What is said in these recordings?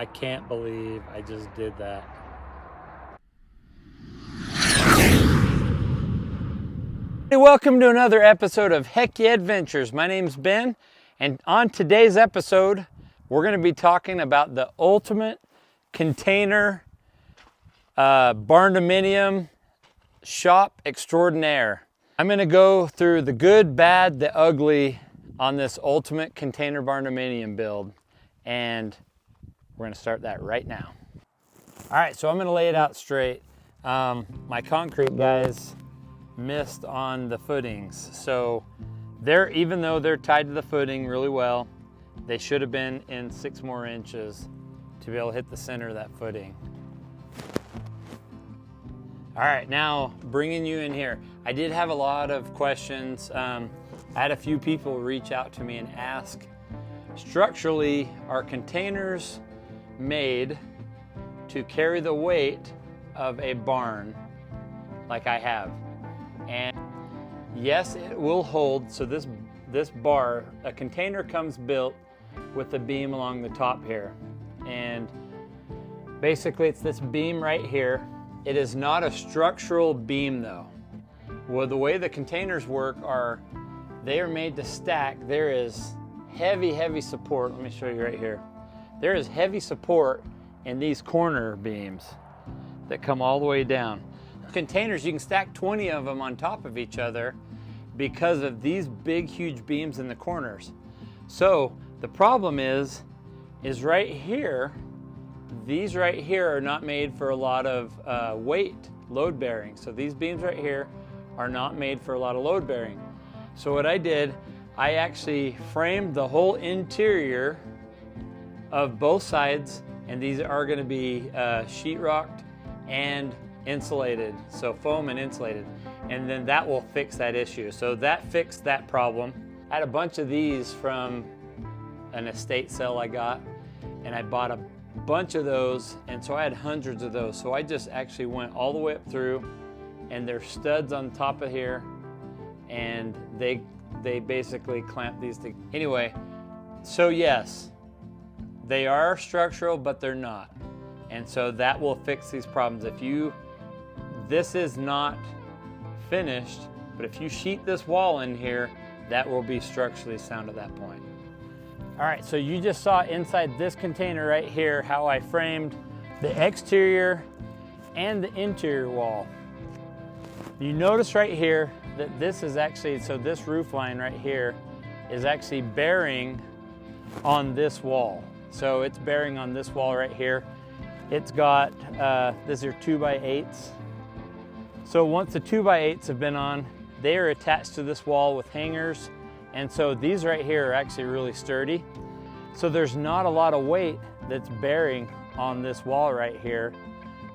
I can't believe I just did that. Hey, welcome to another episode of Heck Yeah Adventures. My name's Ben, and on today's episode, we're going to be talking about the ultimate container Barndominium shop extraordinaire. I'm going to go through the good, bad, the ugly on this ultimate container Barndominium build, and we're going to start that right now. All right, so I'm going to lay it out straight. My concrete guys missed on the footings, so even though they're tied to the footing really well, they should have been in 6 more inches to be able to hit the center of that footing. All right, now bringing you in here. I did have a lot of questions. I had a few people reach out to me and ask, structurally, are containers made to carry the weight of a barn like I have? And yes, it will hold. So this bar, a container comes built with a beam along the top here. And basically it's this beam right here. It is not a structural beam though. Well, the way the containers work are, they are made to stack. There is heavy support. Let me show you right here. There is heavy support in these corner beams that come all the way down. Containers, you can stack 20 of them on top of each other because of these big, huge beams in the corners. So the problem is right here, these right here are not made for a lot of weight, load bearing. So these beams right here are not made for a lot of load bearing. So what I did, I actually framed the whole interior of both sides, and these are going to be sheetrocked and insulated, so foam and insulated, and then that will fix that issue. So that fixed that problem. I had a bunch of these from an estate sale I got, and I bought a bunch of those, and so I had hundreds of those. So I just actually went all the way up through, and there's studs on top of here, and they basically clamp these together. Anyway, so yes, they are structural, but they're not. And so that will fix these problems. This is not finished, but if you sheet this wall in here, that will be structurally sound at that point. All right, so you just saw inside this container right here how I framed the exterior and the interior wall. You notice right here that this is actually, so this roof line right here is actually bearing on this wall. So it's bearing on this wall right here. It's got, these are 2x8s. So once the 2x8s have been on, they are attached to this wall with hangers. And so these right here are actually really sturdy. So there's not a lot of weight that's bearing on this wall right here,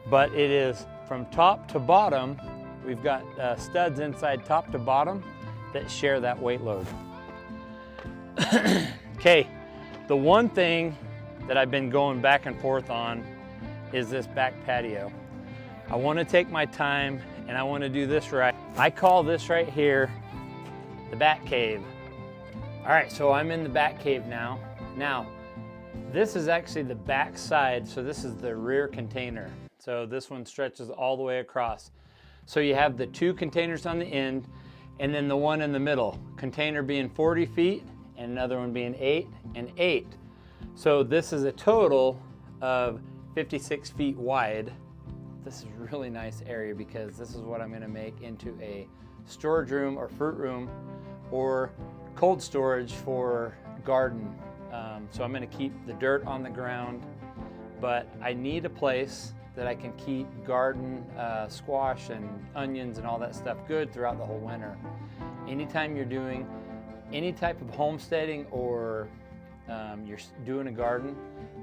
but it is from top to bottom. We've got studs inside top to bottom that share that weight load. Okay, the one thing that I've been going back and forth on is this back patio. I want to take my time and I want to do this right. I call this right here the back cave. All right, so I'm in the back cave now. Now, this is actually the back side, so this is the rear container. So this one stretches all the way across. So you have the 2 containers on the end, and then the one in the middle, container being 40 feet and another one being 8 and 8. So this is a total of 56 feet wide. This is a really nice area because this is what I'm going to make into a storage room or fruit room or cold storage for garden. So I'm going to keep the dirt on the ground, but I need a place that I can keep garden squash and onions and all that stuff good throughout the whole winter. Anytime you're doing any type of homesteading or you're doing a garden,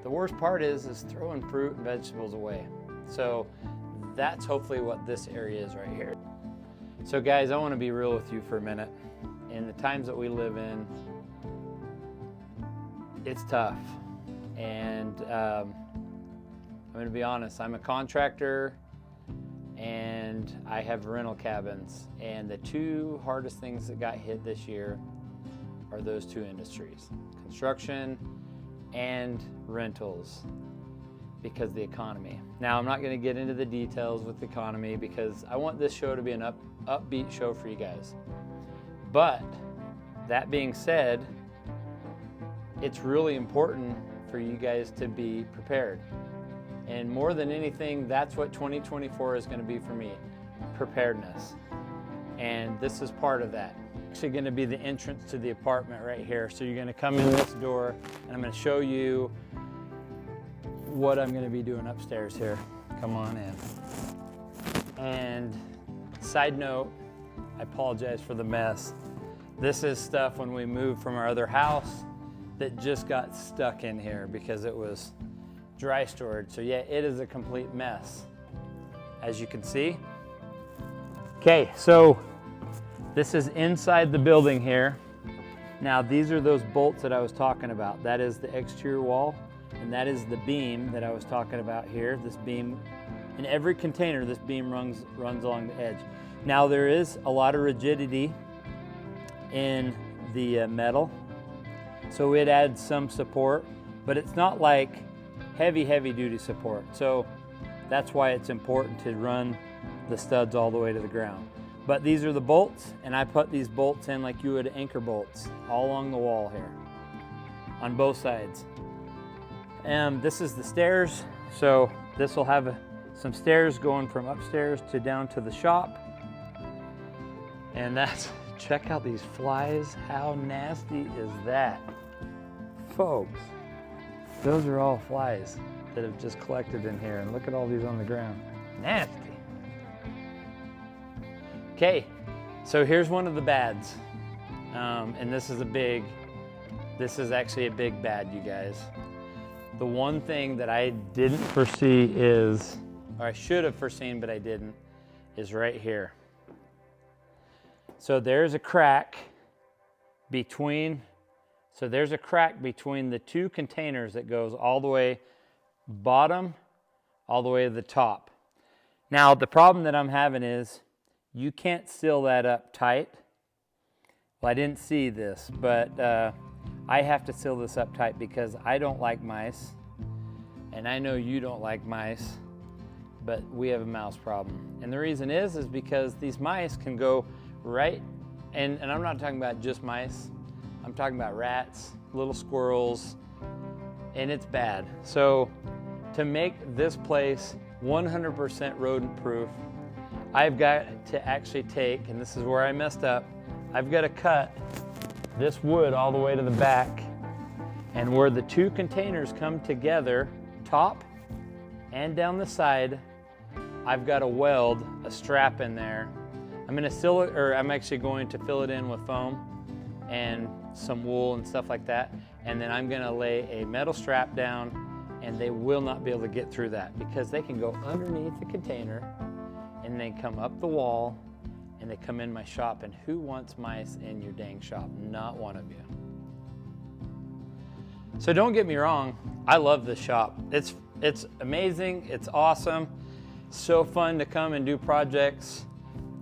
the worst part is throwing fruit and vegetables away. So that's hopefully what this area is right here. So guys, I want to be real with you for a minute. In the times that we live in, it's tough. And I'm going to be honest, I'm a contractor and I have rental cabins. And the 2 hardest things that got hit this year are those 2 industries, construction and rentals. because of the economy. Now, I'm not going to get into the details with the economy because I want this show to be an upbeat show for you guys. But that being said, it's really important for you guys to be prepared. And more than anything, that's what 2024 is going to be for me, preparedness. And this is part of that. Actually going to be the entrance to the apartment right here. So you're going to come in this door and I'm going to show you what I'm going to be doing upstairs here. Come on in. And side note, I apologize for the mess. This is stuff when we moved from our other house that just got stuck in here because it was dry storage. So yeah, it is a complete mess, as you can see. Okay, so this is inside the building here. Now these are those bolts that I was talking about. That is the exterior wall, and that is the beam that I was talking about here. This beam, in every container, this beam runs along the edge. Now there is a lot of rigidity in the metal, so it adds some support, but it's not like heavy duty support. So that's why it's important to run the studs all the way to the ground. But these are the bolts, and I put these bolts in like you would anchor bolts all along the wall here on both sides. And this is the stairs. So this will have some stairs going from upstairs to down to the shop. And that's, check out these flies. How nasty is that? Folks, those are all flies that have just collected in here. And look at all these on the ground. Nasty. Okay, so here's one of the bads. And this is actually a big bad, you guys. The one thing that I didn't foresee is, or I should have foreseen, but I didn't, is right here. So there's a crack between the two containers that goes all the way bottom, all the way to the top. Now, the problem that I'm having is you can't seal that up tight. Well, I didn't see this, but I have to seal this up tight because I don't like mice, and I know you don't like mice, but we have a mouse problem. And the reason is because these mice can go right, and I'm not talking about just mice, I'm talking about rats, little squirrels, and it's bad. So to make this place 100% rodent proof, I've got to actually take, and this is where I messed up, I've got to cut this wood all the way to the back, and where the two containers come together, top and down the side, I've got to weld a strap in there. I'm going to seal it, or I'm actually going to fill it in with foam and some wool and stuff like that, and then I'm going to lay a metal strap down, and they will not be able to get through that because they can go underneath the container and they come up the wall and they come in my shop. And who wants mice in your dang shop? Not one of you. So don't get me wrong, I love this shop. It's amazing, it's awesome, so fun to come and do projects.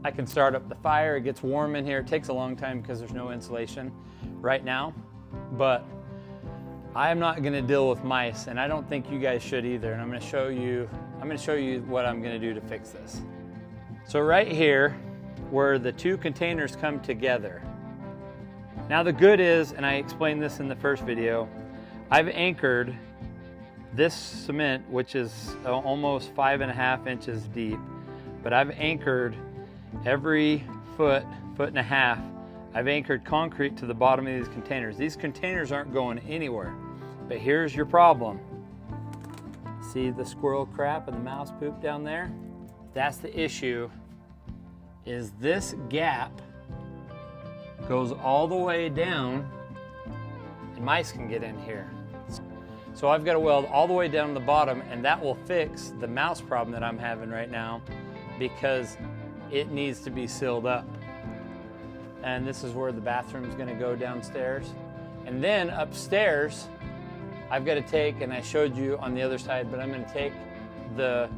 I can start up the fire, it gets warm in here. It takes a long time because there's no insulation right now, but I'm not gonna deal with mice, and I don't think you guys should either. And I'm gonna show you what I'm gonna do to fix this. So right here, where the two containers come together. Now the good is, and I explained this in the first video, I've anchored this cement, which is almost 5.5 inches deep, but I've anchored every foot and a half, I've anchored concrete to the bottom of these containers. These containers aren't going anywhere, but here's your problem. See the squirrel crap and the mouse poop down there? That's the issue, is this gap goes all the way down and mice can get in here. So I've got to weld all the way down to the bottom, and that will fix the mouse problem that I'm having right now because it needs to be sealed up. And this is where the bathroom is going to go downstairs. And then upstairs, I've got to take, and I showed you on the other side, but I'm going to take the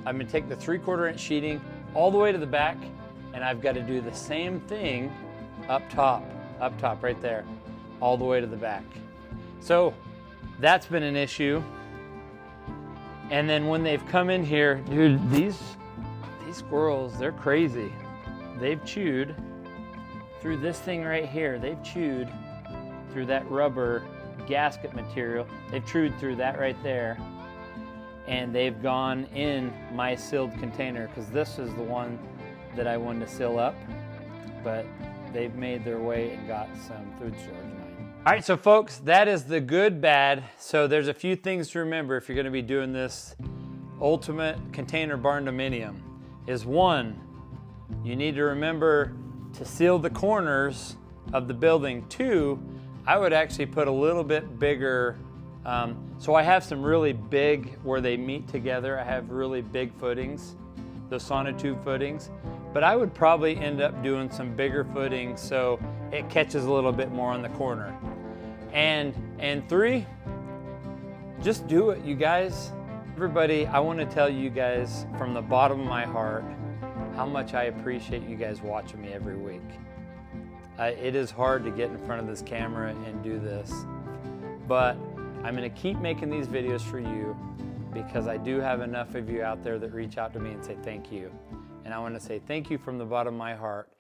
3/4 inch sheeting all the way to the back, and I've got to do the same thing up top right there, all the way to the back. So that's been an issue. And then when they've come in here, dude, these squirrels, they're crazy. They've chewed through this thing right here. They've chewed through that rubber gasket material. They've chewed through that right there. And they've gone in my sealed container, because this is the one that I wanted to seal up. But they've made their way and got some food storage in mine. All right, so folks, that is the good, bad. So there's a few things to remember if you're gonna be doing this ultimate container barndominium. Is one, you need to remember to seal the corners of the building. Two, I would actually put a little bit bigger, so I have some really big, where they meet together, I have really big footings, those sonotube footings, but I would probably end up doing some bigger footings so it catches a little bit more on the corner. And three, just do it, you guys. Everybody, I want to tell you guys from the bottom of my heart how much I appreciate you guys watching me every week. It is hard to get in front of this camera and do this, but I'm going to keep making these videos for you, because I do have enough of you out there that reach out to me and say thank you. And I want to say thank you from the bottom of my heart.